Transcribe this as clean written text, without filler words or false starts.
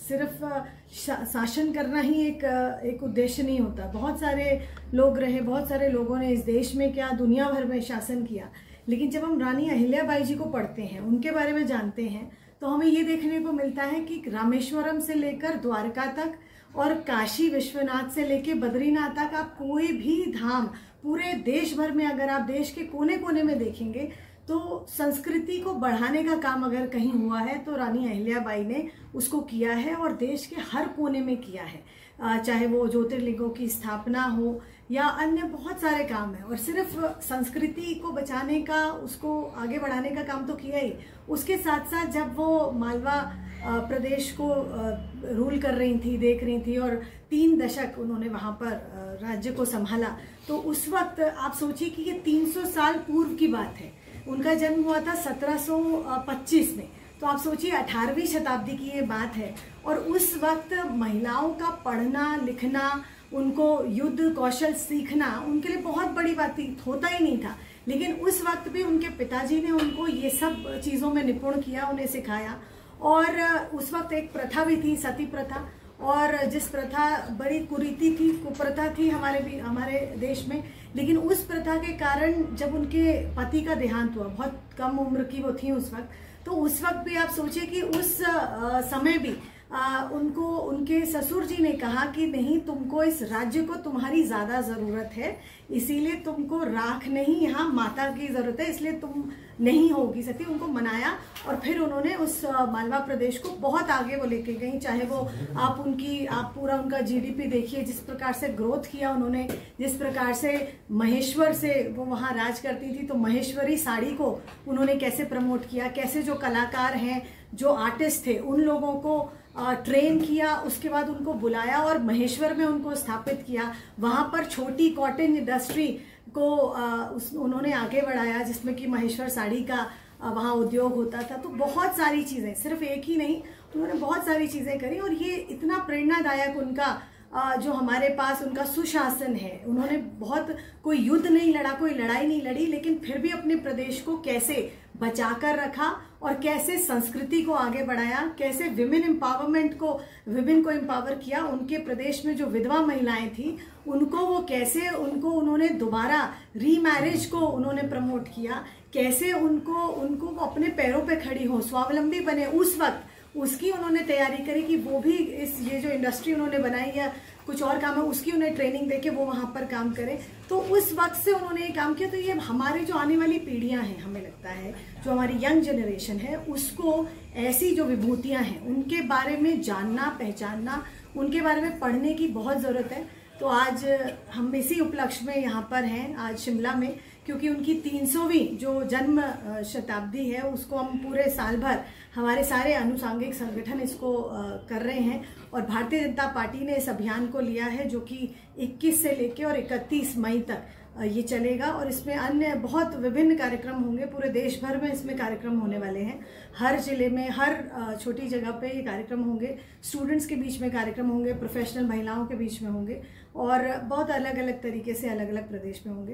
सिर्फ शासन करना ही एक उद्देश्य नहीं होता। बहुत सारे लोग रहे, बहुत सारे लोगों ने इस देश में क्या दुनिया भर में शासन किया, लेकिन जब हम रानी अहिल्याबाई जी को पढ़ते हैं, उनके बारे में जानते हैं, तो हमें ये देखने को मिलता है कि रामेश्वरम से लेकर द्वारका तक और काशी विश्वनाथ से लेकर बद्रीनाथ तक, आप कोई भी धाम पूरे देश भर में अगर आप देश के कोने कोने में देखेंगे तो संस्कृति को बढ़ाने का काम अगर कहीं हुआ है तो रानी अहिल्याबाई ने उसको किया है, और देश के हर कोने में किया है। चाहे वो ज्योतिर्लिंगों की स्थापना हो या अन्य बहुत सारे काम है। और सिर्फ संस्कृति को बचाने का, उसको आगे बढ़ाने का काम तो किया ही, उसके साथ साथ जब वो मालवा प्रदेश को रूल कर रही थी, देख रही थी, और 3 दशक उन्होंने वहाँ पर राज्य को संभाला, तो उस वक्त आप सोचिए कि ये 300 साल पूर्व की बात है। उनका जन्म हुआ था 1725 में, तो आप सोचिए 18वीं शताब्दी की ये बात है। और उस वक्त महिलाओं का पढ़ना लिखना, उनको युद्ध कौशल सीखना उनके लिए बहुत बड़ी बात थी, होता ही नहीं था। लेकिन उस वक्त भी उनके पिताजी ने उनको ये सब चीज़ों में निपुण किया, उन्हें सिखाया। और उस वक्त एक प्रथा भी थी, सती प्रथा, और जिस प्रथा बड़ी कुरीति थी, कुप्रथा थी हमारे देश में। लेकिन उस प्रथा के कारण जब उनके पति का देहांत हुआ, बहुत कम उम्र की वो थी उस वक्त, तो उस वक्त भी आप सोचिए कि उस समय भी उनको उनके ससुर जी ने कहा कि नहीं, तुमको इस राज्य को तुम्हारी ज्यादा जरूरत है, इसीलिए तुमको राख नहीं, यहाँ माता की जरूरत है, इसलिए तुम नहीं होगी सकती। उनको मनाया और फिर उन्होंने उस मालवा प्रदेश को बहुत आगे वो लेके गई। चाहे वो आप पूरा उनका जीडीपी देखिए, जिस प्रकार से ग्रोथ किया उन्होंने, जिस प्रकार से महेश्वर से वो वहाँ राज करती थी, तो महेश्वरी साड़ी को उन्होंने कैसे प्रमोट किया, कैसे जो कलाकार हैं, जो आर्टिस्ट थे, उन लोगों को ट्रेन किया, उसके बाद उनको बुलाया और महेश्वर में उनको स्थापित किया। वहाँ पर छोटी कॉटन इंडस्ट्री को उन्होंने आगे बढ़ाया, जिसमें कि महेश्वर साड़ी का वहाँ उद्योग होता था। तो बहुत सारी चीज़ें, सिर्फ एक ही नहीं, उन्होंने बहुत सारी चीज़ें करी। और ये इतना प्रेरणादायक उनका जो हमारे पास उनका सुशासन है। उन्होंने बहुत, कोई युद्ध नहीं लड़ा, कोई लड़ाई नहीं लड़ी, लेकिन फिर भी अपने प्रदेश को कैसे बचाकर रखा और कैसे संस्कृति को आगे बढ़ाया, कैसे विमेन को एम्पावर किया। उनके प्रदेश में जो विधवा महिलाएं थी उनको वो कैसे, उनको उन्होंने दोबारा रीमैरिज को उन्होंने प्रमोट किया, कैसे उनको अपने पैरों पे खड़ी हो, स्वावलंबी बने। उस वक्त उसकी उन्होंने तैयारी करी कि वो भी ये जो इंडस्ट्री उन्होंने बनाई या कुछ और काम है, उसकी उन्हें ट्रेनिंग देके वो वहाँ पर काम करें। तो उस वक्त से उन्होंने ये काम किया। तो ये हमारी जो आने वाली पीढ़ियाँ हैं, हमें लगता है जो हमारी यंग जनरेशन है, उसको ऐसी जो विभूतियाँ हैं उनके बारे में जानना, पहचानना, उनके बारे में पढ़ने की बहुत ज़रूरत है। तो आज हम इसी उपलक्ष्य में यहाँ पर हैं, आज शिमला में, क्योंकि उनकी 300वीं जो जन्म शताब्दी है, उसको हम पूरे साल भर हमारे सारे अनुसांगिक संगठन इसको कर रहे हैं। और भारतीय जनता पार्टी ने इस अभियान को लिया है, जो कि 21 से लेकर और 31 मई तक ये चलेगा। और इसमें अन्य बहुत विभिन्न कार्यक्रम होंगे, पूरे देश भर में इसमें कार्यक्रम होने वाले हैं। हर जिले में, हर छोटी जगह पे ये कार्यक्रम होंगे। स्टूडेंट्स के बीच में कार्यक्रम होंगे, प्रोफेशनल महिलाओं के बीच में होंगे, और बहुत अलग अलग तरीके से अलग अलग प्रदेश में होंगे।